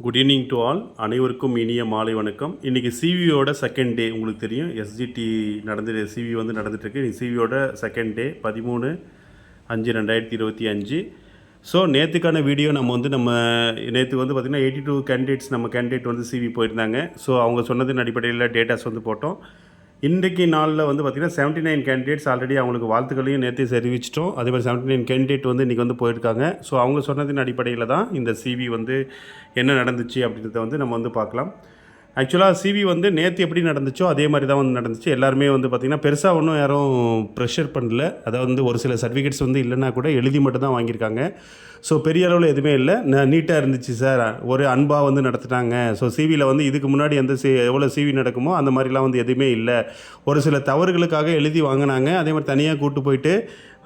Good evening to all. அனைவருக்கும் இனிய மாலை வணக்கம். இன்றைக்கி சிவியோட செகண்ட் டே. உங்களுக்கு தெரியும் எஸ்ஜிடி சிவி வந்து நடந்துகிட்ருக்கு. இன்றைக்கி சிவியோட செகண்ட் டே 13/5/2025. ஸோ நேற்றுக்கான வீடியோ நம்ம நேற்று வந்து பார்த்திங்கன்னா 82 கேண்டிடேட்ஸ் நம்ம கேண்டிடேட் வந்து சிவி போயிருந்தாங்க. ஸோ அவங்க சொன்னதின் அடிப்படையில் டேட்டாஸ் வந்து போட்டோம். இன்றைக்கி நாளில் வந்து பார்த்திங்கன்னா 79 கேண்டிடேட்ஸ் ஆல்ரெடி அவங்களுக்கு வாழ்த்துக்களையும் நேற்று தெரிவிச்சிட்டோம். அதே மாதிரி 79 கேண்டிடேட் வந்து இன்றைக்கி வந்து போயிருக்காங்க. ஸோ அவங்க சொன்னதின் அடிப்படையில் தான் இந்த சிவி வந்து என்ன நடந்துச்சு அப்படின்றத வந்து நம்ம வந்து பார்க்கலாம். ஆக்சுவலாக சிவி வந்து நேற்று எப்படி நடந்துச்சோ அதே மாதிரி தான் வந்து நடந்துச்சு. எல்லாருமே வந்து பார்த்திங்கன்னா பெருசாக ஒன்றும் யாரும் ப்ரெஷர் பண்ணல. அதாவது வந்து ஒரு சில சர்டிஃபிகேட்ஸ் வந்து இல்லைன்னா கூட எழுதி மட்டும் தான் வாங்கியிருக்காங்க. ஸோ பெரிய அளவில் எதுவுமே இல்லை, நீட்டாக இருந்துச்சு சார். ஒரு அன்பாக வந்து நடத்துட்டாங்க. ஸோ சிவியில் வந்து இதுக்கு முன்னாடி எவ்வளோ சிவி நடக்குமோ அந்த மாதிரிலாம் வந்து எதுவுமே இல்லை. ஒரு சில தவறுகளுக்காக எழுதி வாங்கினாங்க. அதே மாதிரி தனியாக கூப்பிட்டு போயிட்டு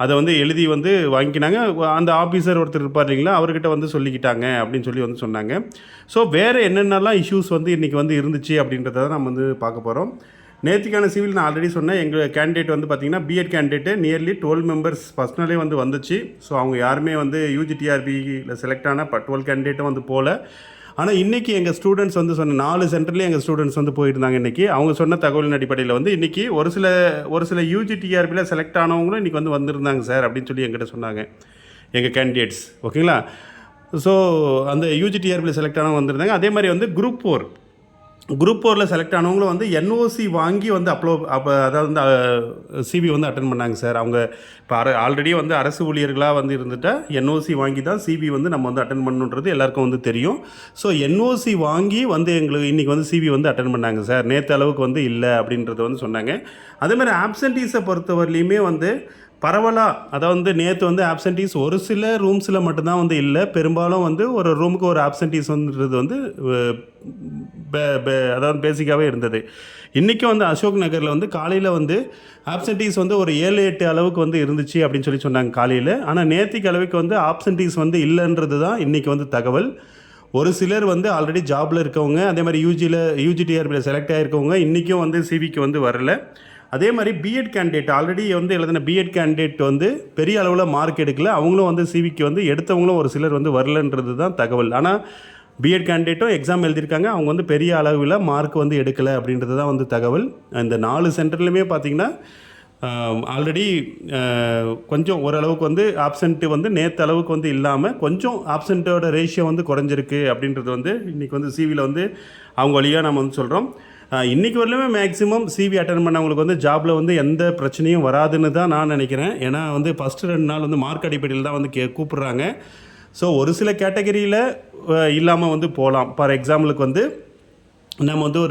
அதை வந்து எழுதி வந்து வாங்கிக்கினாங்க. அந்த ஆஃபீஸர் ஒருத்தர் இருப்பார் இல்லைங்களா, அவர்கிட்ட வந்து சொல்லிக்கிட்டாங்க அப்படின்னு சொல்லி வந்து சொன்னாங்க. ஸோ வேறு என்னென்னலாம் இஷ்யூஸ் வந்து இன்றைக்கி வந்து இருந்துச்சு அப்படின்றத நம்ம வந்து பார்க்க போகிறோம். நேற்றுக்கான சிவில் நான் ஆல்ரெடி சொன்னேன். எங்கள் கேண்டிடேட் வந்து பார்த்திங்கன்னா பிஎட் கேண்டிடேட்டு நியர்லி 12 மெம்பர்ஸ் பர்சனலே வந்து வந்துச்சு. ஸோ அவங்க யாருமே வந்து யூஜிடிஆர்பியில் செலக்ட் ஆன 12 கேண்டிடேட்டும் வந்து போகல. ஆனால் இன்றைக்கி எங்கள் ஸ்டூடெண்ட்ஸ் வந்து சொன்ன 4 சென்டர்லேயே எங்கள் ஸ்டூடெண்ட்ஸ் வந்து போயிருந்தாங்க. இன்றைக்கி அவங்க சொன்ன தகவலின் அடிப்படையில் வந்து இன்றைக்கி ஒரு சில யூஜிடிஆர்பியில் செலக்ட் ஆனவங்களும் இன்றைக்கி வந்து வந்திருந்தாங்க சார் அப்படின்னு சொல்லி எங்கிட்ட சொன்னாங்க எங்கள் கேண்டிடேட்ஸ். ஓகேங்களா? ஸோ அந்த யூஜிடிஆர்பியில் செலக்ட் ஆனவங்க வந்திருந்தாங்க. அதே மாதிரி வந்து குரூப் 4ல் செலக்ட் ஆனவங்களும் வந்து என்ஓசி வாங்கி வந்து அதாவது வந்து சிவி வந்து அட்டன் பண்ணாங்க சார். அவங்க இப்போ ஆல்ரெடி வந்து அரசு ஊழியர்களாக வந்து இருந்துட்டால் என்ஓசி வாங்கி தான் சிவி வந்து நம்ம வந்து அட்டன் பண்ணணுன்றது எல்லாருக்கும் வந்து தெரியும். ஸோ என்ஓசி வாங்கி வந்து எங்களுக்கு இன்றைக்கி வந்து சிவி வந்து அட்டன் பண்ணாங்க சார். நேற்று அளவுக்கு வந்து இல்லை அப்படின்றத வந்து சொன்னாங்க. அதேமாதிரி ஆப்சன்டீஸை பொறுத்தவரையிலையுமே வந்து பரவலாக, அதாவது வந்து நேற்று வந்து ஆப்சன்டீஸ் ஒரு சில ரூம்ஸில் மட்டும்தான் வந்து இல்லை. பெரும்பாலும் வந்து ஒரு ரூமுக்கு ஒரு ஆப்சன்டீஸ் வந்துன்றது வந்து அதாவது பேசிக்காகவே இருந்தது. இன்றைக்கும் வந்து அசோக் நகரில் வந்து காலையில் வந்து ஆப்சன்டீஸ் வந்து ஒரு 7-8 அளவுக்கு வந்து இருந்துச்சு அப்படின்னு சொல்லி சொன்னாங்க காலையில். ஆனால் நேற்றுக்கு அளவுக்கு வந்து ஆப்சன்டீஸ் வந்து இல்லைன்றது தான் இன்றைக்கி வந்து தகவல். ஒரு சிலர் வந்து ஆல்ரெடி ஜாபில் இருக்கவங்க, அதே மாதிரி யூஜிடிஆர்பியில் செலக்ட் ஆகிருக்கவங்க இன்றைக்கும் வந்து சிவிக்கு வந்து வரல. அதே மாதிரி பிஎட் கேண்டிடேட் ஆல்ரெடி வந்து எழுதின பிஎட் கேண்டிடேட் வந்து பெரிய அளவில் மார்க் எடுக்கல. அவங்களும் வந்து சிவிக்கு வந்து எடுத்தவங்களும் ஒரு சிலர் வந்து வரலன்றது தான் தகவல். ஆனால் பிஎட் கேண்டிடேட்டும் எக்ஸாம் எழுதியிருக்காங்க. அவங்க வந்து பெரிய அளவில் மார்க் வந்து எடுக்கலை அப்படின்றது தான் வந்து தகவல். இந்த 4 சென்டர்லையுமே பார்த்திங்கன்னா ஆல்ரெடி கொஞ்சம் ஓரளவுக்கு வந்து ஆப்சண்ட்டு வந்து நேற்று அளவுக்கு வந்து இல்லாமல் கொஞ்சம் ஆப்சண்ட்டோட ரேஷியோ வந்து குறைஞ்சிருக்கு அப்படின்றது வந்து இன்றைக்கி வந்து சிவியில் வந்து அவங்க வழியாக நம்ம வந்து சொல்கிறோம். இன்றைக்கி வரலுமே மேக்ஸிமம் சிவி அட்டன் பண்ணவங்களுக்கு வந்து ஜாபில் வந்து எந்த பிரச்சனையும் வராதுன்னு தான் நான் நினைக்கிறேன். ஏன்னா வந்து ஃபஸ்ட்டு 2 நாள் வந்து மார்க் அடிப்படையில் தான் வந்து கூப்பிட்றாங்க. ஸோ ஒரு சில கேட்டகரியில் இல்லாமல் வந்து போகலாம். ஃபார் எக்ஸாம்பிளுக்கு வந்து நம்ம வந்து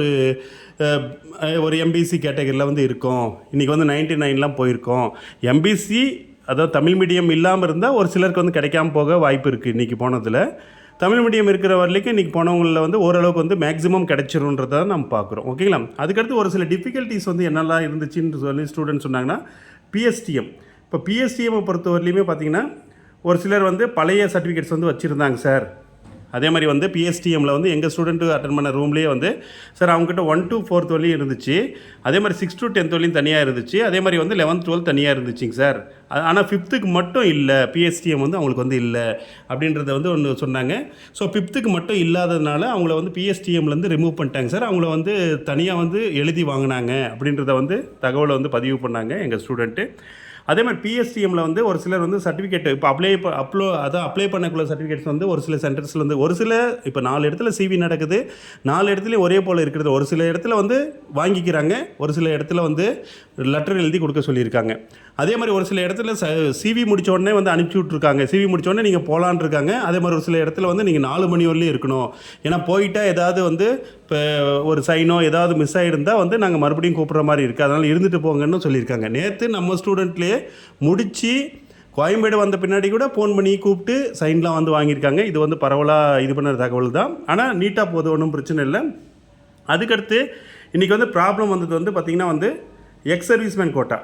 ஒரு எம்பிசி கேட்டகரியில் வந்து இருக்கோம். இன்றைக்கி வந்து 99லாம் போயிருக்கோம். எம்பிசி அதாவது தமிழ் மீடியம் இல்லாமல் இருந்தால் ஒரு சிலருக்கு வந்து கிடைக்காம போக வாய்ப்பு இருக்குது. இன்றைக்கி போனதில் தமிழ் மீடியம் இருக்கிற வரைக்கும் இன்றைக்கி போனவங்களில் வந்து ஓரளவுக்கு வந்து மேக்ஸிமம் கிடைச்சிருன்றதை நம்ம பார்க்குறோம். ஓகேங்களா? அதுக்கடுத்து ஒரு சில டிஃபிகல்ட்டிஸ் வந்து என்னெல்லாம் இருந்துச்சுன்னு சொல்லி ஸ்டூடெண்ட்ஸ் சொன்னாங்கன்னா பிஎஸ்டிஎம். இப்போ பிஎஸ்டிஎம்மை பொறுத்தவரையிலையுமே பார்த்திங்கன்னா ஒரு சிலர் வந்து பழைய சர்டிஃபிகேட்ஸ் வந்து வச்சுருந்தாங்க சார். அதே மாதிரி வந்து பிஎஸ்டிஎம்மில் வந்து எங்கள் ஸ்டூடெண்ட்டு அட்டன் பண்ண ரூம்லேயே வந்து சார் அவங்ககிட்ட 1 to 4th வரையும் இருந்துச்சு. அதே மாதிரி 6 to 10th வரையும் தனியாக இருந்துச்சு. அதே மாதிரி வந்து 11th 12th தனியாக இருந்துச்சுங்க சார். ஆனால் 5th மட்டும் இல்லை, பிஎஸ்டிஎம் வந்து அவங்களுக்கு வந்து இல்லை அப்படின்றத வந்து ஒன்று சொன்னாங்க. ஸோ 5th மட்டும் இல்லாததுனால அவங்கள வந்து பிஎஸ்டிஎம்லேருந்து ரிமூவ் பண்ணிட்டாங்க சார். அவங்கள வந்து தனியாக வந்து எழுதி வாங்கினாங்க அப்படின்றத வந்து தகவலை வந்து பதிவு பண்ணாங்க எங்கள் ஸ்டூடெண்ட்டு. அதே மாதிரி பிஎஸ்டிஎம்மில் வந்து ஒரு சிலர் வந்து சர்டிஃபிகேட் இப்போ அப்ளை பண்ணக்குள்ள சர்டிஃபிகேட்ஸ் வந்து ஒரு சில சென்டர்ஸில் வந்து ஒரு சில இப்போ 4 இடத்துல சிவி நடக்குது. 4 இடத்துலையும் ஒரே போல் இருக்கிறது. ஒரு சில இடத்துல வந்து வாங்கிக்கிறாங்க, ஒரு சில இடத்துல வந்து லெட்டர் எழுதி கொடுக்க சொல்லியிருக்காங்க. அதே மாதிரி ஒரு சில இடத்துல சிவி முடித்த உடனே வந்து அனுப்பிச்சி விட்ருக்காங்க. சிவி முடித்த உடனே நீங்கள் போகலான் இருக்காங்க. அதே மாதிரி ஒரு சில இடத்துல வந்து நீங்கள் 4 மணி வரலையும் இருக்கணும். ஏன்னா போயிட்டால் ஏதாவது வந்து இப்போ ஒரு சைனோ ஏதாவது மிஸ் ஆகிருந்தால் வந்து நாங்கள் மறுபடியும் கூப்பிட்ற மாதிரி இருக்குது, அதனால் இருந்துட்டு போங்கன்னு சொல்லியிருக்காங்க. நேற்று நம்ம ஸ்டூடெண்ட்லேயே முடித்து கோயம்பேடு வந்த பின்னாடி கூட ஃபோன் பண்ணி கூப்பிட்டு சைன்லாம் வந்து வாங்கியிருக்காங்க. இது வந்து பரவலாக இது பண்ணுற தகவல் தான். ஆனால் நீட்டாக போது ஒன்றும் பிரச்சனை இல்லை. அதுக்கடுத்து இன்றைக்கி வந்து ப்ராப்ளம் வந்தது வந்து பார்த்திங்கன்னா வந்து எக்ஸ் சர்வீஸ்மேன் கோட்டா.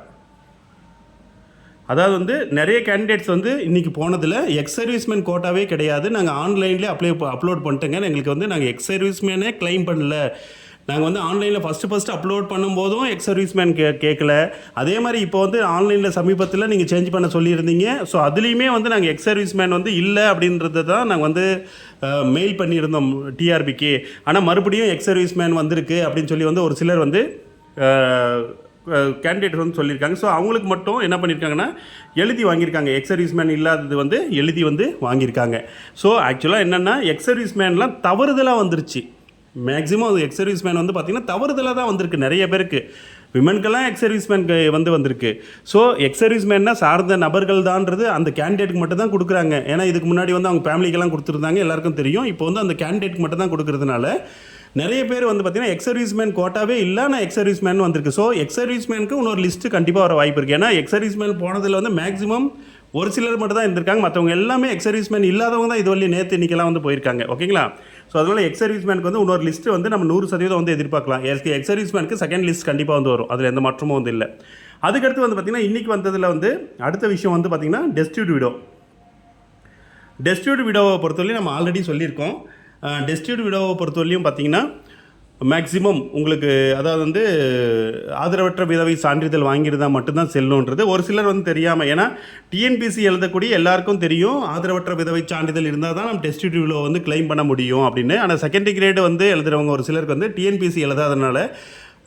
அதாவது வந்து நிறைய கேண்டிடேட்ஸ் வந்து இன்றைக்கி போனதில் எக்ஸ் சர்வீஸ்மேன் கோட்டாவே கிடையாது. நாங்கள் ஆன்லைன்லேயே அப்லோட் பண்ணிட்டேங்க. எங்களுக்கு வந்து நாங்கள் எக்ஸ் சர்வீஸ்மேனே கிளைம் பண்ணல, நாங்கள் வந்து ஆன்லைனில் ஃபஸ்ட்டு அப்லோட் பண்ணும்போதும் எக்ஸ் சர்வீஸ்மேன் கேட்கல. அதே மாதிரி இப்போ வந்து ஆன்லைனில் சமீபத்தில் நீங்கள் சேஞ்ச் பண்ண சொல்லியிருந்தீங்க. ஸோ அதுலேயுமே வந்து நாங்கள் எக்ஸ் சர்வீஸ்மேன் வந்து இல்லை அப்படின்றது தான் நாங்கள் வந்து மெயில் பண்ணியிருந்தோம் டிஆர்பிக்கு. ஆனால் மறுபடியும் எக்ஸ் சர்வீஸ்மேன் வந்திருக்கு அப்படின்னு சொல்லி வந்து ஒரு சிலர் வந்து கேண்டிடேட் வந்து சொல்லியிருக்காங்க. ஸோ அவங்களுக்கு மட்டும் என்ன பண்ணியிருக்காங்கன்னா எழுதி வாங்கியிருக்காங்க. எக்ஸ் சர்வீஸ்மேன் இல்லாதது வந்து எழுதி வந்து வாங்கியிருக்காங்க. ஸோ ஆக்சுவலாக என்னென்னா எக்ஸ் சர்வீஸ்மேன்லாம் தவறுதலாக வந்துருச்சு. மேக்ஸிமம் அது எக்ஸ் சர்வீஸ்மேன் வந்து பார்த்திங்கன்னா தவறுதலாக தான் வந்திருக்கு நிறைய பேருக்கு. விமனுக்கெல்லாம் எக்ஸ் சர்வீஸ்மேனுக்கு வந்திருக்கு. ஸோ எக்ஸ் சர்வீஸ்மேன்னா சார்ந்த நபர்கள் தான்றது அந்த கேண்டிடேட்டுக்கு மட்டும் தான் கொடுக்குறாங்க. ஏன்னா இதுக்கு முன்னாடி வந்து அவங்க ஃபேமிலிக்கெல்லாம் கொடுத்துருந்தாங்க, எல்லாருக்கும் தெரியும். இப்போ வந்து அந்த கேண்டிடேட்டுக்கு மட்டும் தான் கொடுக்குறதுனால நிறைய பேர் வந்து பார்த்திங்கன்னா எக்ஸ் சர்வீஸ்மேன் கோட்டாவே இல்லை, ஆனால் எக்ஸ் சர்வீஸ்மேன் வந்திருக்கு. ஸோ எக்ஸ் சர்வீஸ்மேனுக்கு இன்னொரு லிஸ்ட்டு கண்டிப்பாக வர வாய்ப்பு இருக்குது. ஏன்னா எக்ஸ் சர்வீஸ்மேன் போனதில் வந்து மேக்ஸிமம் ஒரு சிலர் மட்டும் தான் இருந்திருக்காங்க. மற்றவங்க எல்லாமே எக்ஸ் சர்வீஸ்மேன் இல்லாதவங்க தான் இது வரையும் நேற்று இன்றைக்கெல்லாம் வந்து போயிருக்காங்க. ஓகேங்களா? ஸோ அதனால் எக்ஸ் சர்வீஸ்மேனுக்கு வந்து இன்னொரு லிஸ்ட்டு வந்து நம்ம 100% வந்து எதிர்பார்க்கலாம். எக்ஸ் சர்வீஸ்மேனுக்கு செகண்ட் லிஸ்ட் கண்டிப்பாக வந்து வரும். அதில் எந்த மாற்றமும் வந்து இல்லை. அதுக்கடுத்து வந்து பார்த்திங்கன்னா இன்றைக்கி வந்ததில் வந்து அடுத்த விஷயம் வந்து பார்த்திங்கன்னா டெஸ்டியூட் விடோவை பொறுத்தவரையும் நம்ம ஆல்ரெடி சொல்லியிருக்கோம். டெஸ்டியூட் விடோவை பொறுத்தவரையும் பார்த்திங்கன்னா மேக்ஸிமம் உங்களுக்கு அதாவது வந்து ஆதரவற்ற விதவை சான்றிதழ் வாங்கியிருந்தால் மட்டும்தான் செல்லுன்றது ஒரு சிலர் வந்து தெரியாமல். ஏன்னா டிஎன்பிசி எழுதக்கூடிய எல்லாருக்கும் தெரியும் ஆதரவற்ற விதவை சான்றிதழ் இருந்தால் தான் நம்ம டெஸ்டியூட் விடோ வந்து கிளைம் பண்ண முடியும் அப்படின்னு. ஆனால் செகண்டரி கிரேடு வந்து எழுதுகிறவங்க ஒரு சிலருக்கு வந்து டிஎன்பிசி எழுதாதனால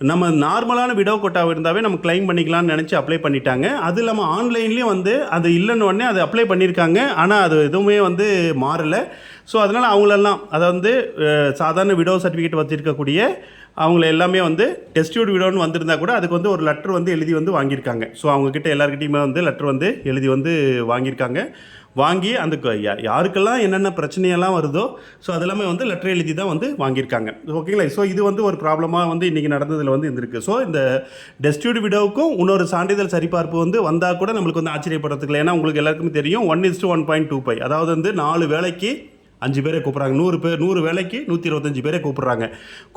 நம்ம நார்மலான விடோ கோட்டாக இருந்தாவே நம்ம கிளைம் பண்ணிக்கலாம்னு நினச்சி அப்ளை பண்ணிட்டாங்க. அது இல்லாமல் ஆன்லைன்லேயும் வந்து அது இல்லைன்னு உடனே அது அப்ளை பண்ணியிருக்காங்க. ஆனால் அது எதுவுமே வந்து மாறலை. ஸோ அதனால் அவங்களெல்லாம் அதை வந்து சாதாரண விடோ சர்டிஃபிகேட் வச்சுருக்கக்கூடிய அவங்கள எல்லாமே வந்து டெஸ்டியூட் விடோன்னு வந்திருந்தால் கூட அதுக்கு வந்து ஒரு லெட்டர் வந்து எழுதி வந்து வாங்கியிருக்காங்க. ஸோ அவங்கக்கிட்ட எல்லாருக்கிட்டையுமே வந்து லெட்டர் வந்து எழுதி வந்து வாங்கியிருக்காங்க. வாங்கி அந்த யாருக்கெல்லாம் என்னென்ன பிரச்சனையெல்லாம் வருதோ ஸோ அதெல்லாமே வந்து லெட்டர் எழுதி தான் வந்து வாங்கியிருக்காங்க. ஓகேங்களா? ஸோ இது வந்து ஒரு ப்ராப்ளமாக வந்து இன்றைக்கி நடந்ததில் வந்து இருந்திருக்கு. ஸோ இந்த டெஸ்டியூட் விடோவுக்கும் இன்னொரு சான்றிதழ் சரிபார்ப்பு வந்து வந்தால் கூட நம்மளுக்கு வந்து ஆச்சரியப்படுறதுக்கு. ஏன்னா உங்களுக்கு எல்லாருக்குமே தெரியும் 1:1.25, அதாவது வந்து 4 வேலைக்கு 5 பேரை கூப்பிட்றாங்க. 100 வேலைக்கு 125 பேரை கூப்பிட்றாங்க.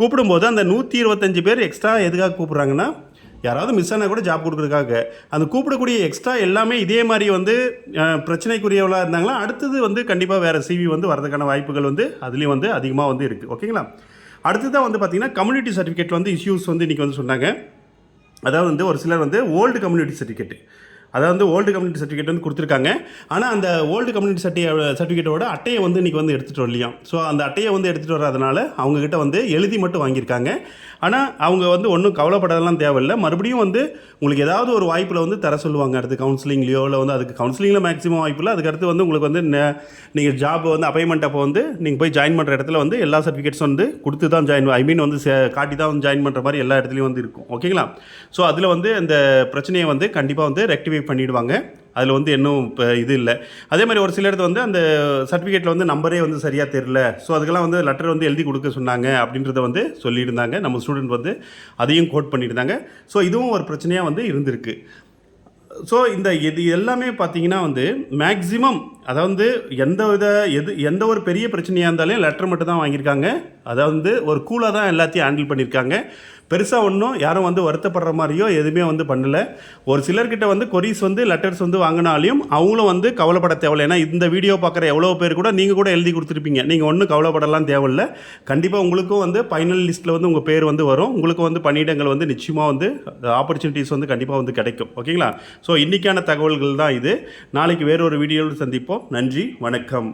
கூப்பிடும்போது அந்த 125 பேர் எக்ஸ்ட்ரா எதுக்காக கூப்பிட்றாங்கன்னா யாராவது மிஸ் ஆனால் கூட ஜாப் கொடுக்குறதுக்காக. அந்த கூப்பிடக்கூடிய எக்ஸ்ட்ரா எல்லாமே இதே மாதிரி வந்து பிரச்சனைக்குரியவளாக இருந்தாங்களா அடுத்தது வந்து கண்டிப்பாக வேறு சிவி வந்து வரதுக்கான வாய்ப்புகள் வந்து அதுலேயும் வந்து அதிகமாக வந்து இருக்குது. ஓகேங்களா? அடுத்ததான் வந்து பார்த்திங்கன்னா கம்யூனிட்டி சர்டிஃபிகேட் வந்து இஷ்யூஸ் வந்து இன்றைக்கி வந்து சொன்னாங்க. அதாவது வந்து ஒரு சிலர் வந்து ஓல்டு கம்யூனிட்டி சர்டிஃபிகேட், அதாவது வந்து ஓல்டு கம்யூனிட்டி சர்டிஃபிகேட் வந்து கொடுத்துருக்காங்க. ஆனால் அந்த ஓல்டு கம்யூனிட்டி சர்டிஃபிகேட்டோட அட்டையை வந்து இன்றைக்கி வந்து எடுத்துகிட்டு வரலையாம். ஸோ அந்த அட்டையை வந்து எடுத்துகிட்டு வராதனால அவங்கக்கிட்ட வந்து எழுதி மட்டும் வாங்கியிருக்காங்க. ஆனால் அவங்க வந்து ஒன்றும் கவலைப்படலாம் தேவையில்லை. மறுபடியும் வந்து உங்களுக்கு ஏதாவது ஒரு வாய்ப்பில் வந்து தர சொல்லுவாங்க. அடுத்து கவுன்சிலிங்லையோ இல்லை வந்து அதுக்கு கவுன்சிலிங்கில் மேக்ஸிமம் வாய்ப்பு இல்லை. அதுக்கடுத்து வந்து உங்களுக்கு வந்து நீங்கள் ஜாப் வந்து அப்பாயின்மெண்ட் அப்போ வந்து நீங்கள் போய் ஜாயின் பண்ணுற இடத்துல வந்து எல்லா சர்டிஃபிகேட்ஸ் வந்து கொடுத்து தான் வந்து காட்டி தான் வந்து ஜாயின் பண்ணுற மாதிரி எல்லா இடத்துலையும் வந்து இருக்கும். ஓகேங்களா? ஸோ அதில் வந்து அந்த பிரச்சனையை வந்து கண்டிப்பாக வந்து ரெக்டிஃபை பண்ணிவிடுவாங்க. அதில் வந்து இன்னும் இப்போ இது இல்லை. அதே மாதிரி ஒரு சில இடத்துல வந்து அந்த சர்டிஃபிகேட்டில் வந்து நம்பரே வந்து சரியாக தெரில. ஸோ அதுக்கெல்லாம் வந்து லெட்டர் வந்து எழுதி கொடுக்க சொன்னாங்க அப்படின்றத வந்து சொல்லியிருந்தாங்க. நம்ம ஸ்டூடெண்ட் வந்து அதையும் கோட் பண்ணியிருந்தாங்க. ஸோ இதுவும் ஒரு பிரச்சனையாக வந்து இருந்திருக்கு. ஸோ இது எல்லாமே பார்த்திங்கன்னா வந்து மேக்ஸிமம் அதாவது எந்த ஒரு பெரிய பிரச்சனையாக இருந்தாலும் லெட்டர் மட்டும் தான் வாங்கியிருக்காங்க. அதாவது ஒரு கூலாக தான் எல்லாத்தையும் ஹேண்டில் பண்ணியிருக்காங்க. பெருசாக ஒன்றும் யாரும் வந்து வருத்தப்படுற மாதிரியோ எதுவுமே வந்து பண்ணலை. ஒரு சிலர்கிட்ட வந்து கொரிஸ் வந்து லெட்டர்ஸ் வந்து வாங்கினாலையும் அவங்களும் வந்து கவலைப்பட தேவையில்லை. ஏன்னா இந்த வீடியோ பார்க்குற எவ்வளோ பேர் கூட நீங்கள் கூட எழுதி கொடுத்துருப்பீங்க. நீங்கள் ஒன்றும் கவலைப்படலாம் தேவையில்லை. கண்டிப்பாக உங்களுக்கும் வந்து ஃபைனல் லிஸ்ட்டில் வந்து உங்கள் பேர் வந்து வரும். உங்களுக்கும் வந்து பணியிடங்கள் வந்து நிச்சயமாக வந்து ஆப்பர்ச்சுனிட்டிஸ் வந்து கண்டிப்பாக வந்து கிடைக்கும். ஓகேங்களா? ஸோ இன்றைக்கான தகவல்கள் தான் இது. நாளைக்கு வேறொரு வீடியோவில் சந்திப்போம். நன்றி, வணக்கம்.